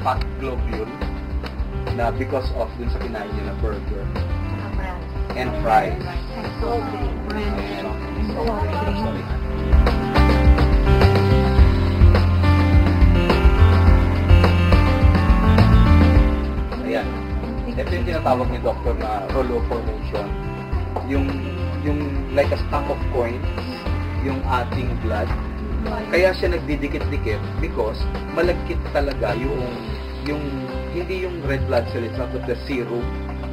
fat globule na because of dun sa kinain niya na burger and fries. And soft drink. And soft drink. Sorry. Ayan. Ito yung tinatawag ni Doctor na Rollo formation. Yung like a stack of coins, yung ating blood. Kaya siya nagdidikit-dikit because malagkit talaga yung hindi yung red blood cell, it's not the serum.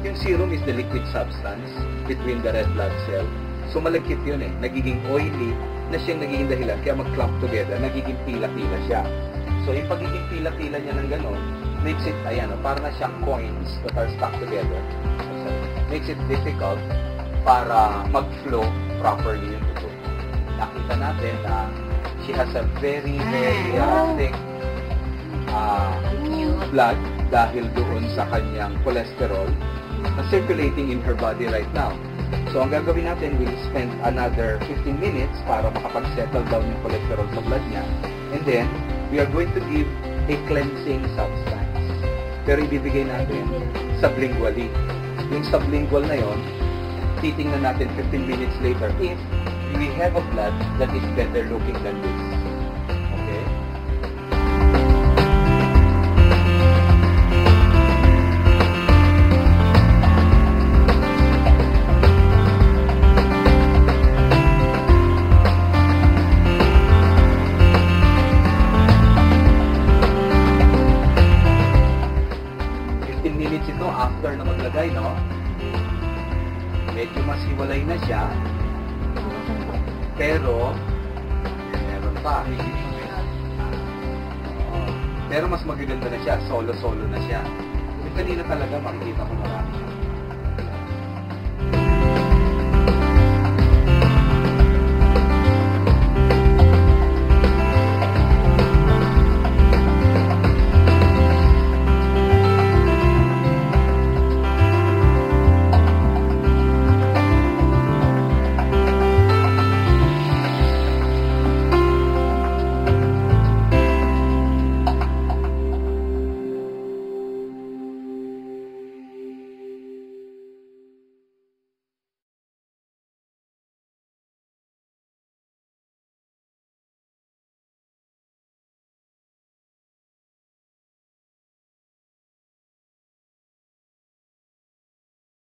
Yung serum is the liquid substance between the red blood cell. So malagkit yun eh. Nagiging oily na siyang nagiging dahilan. Kaya mag-clump together, nagiging pila-pila siya. So yung pagiging pila-pila niya ng gano'n, makes it, ayan, para na siyang coins that are stuck together. Makes it difficult para mag-flow properly yung dugo. Nakita natin na she has a very, very thick blood dahil doon sa kanyang cholesterol na circulating in her body right now. So, ang gagawin natin, we'll spend another 15 minutes para makapag-settle down yung cholesterol sa blood niya. And then, we are going to give a cleansing substance. Pero ibibigay natin sublingually. Yung sublingual na yon, titingnan natin 15 minutes later if we have a blood that is better looking than this. Okay? Minutes ito after na maglagay, no? Medyo mas hiwalay na siya. Pero meron pa. Pero mas magaganda na siya. Solo-solo na siya. Yung kanina talaga makikita ko marami.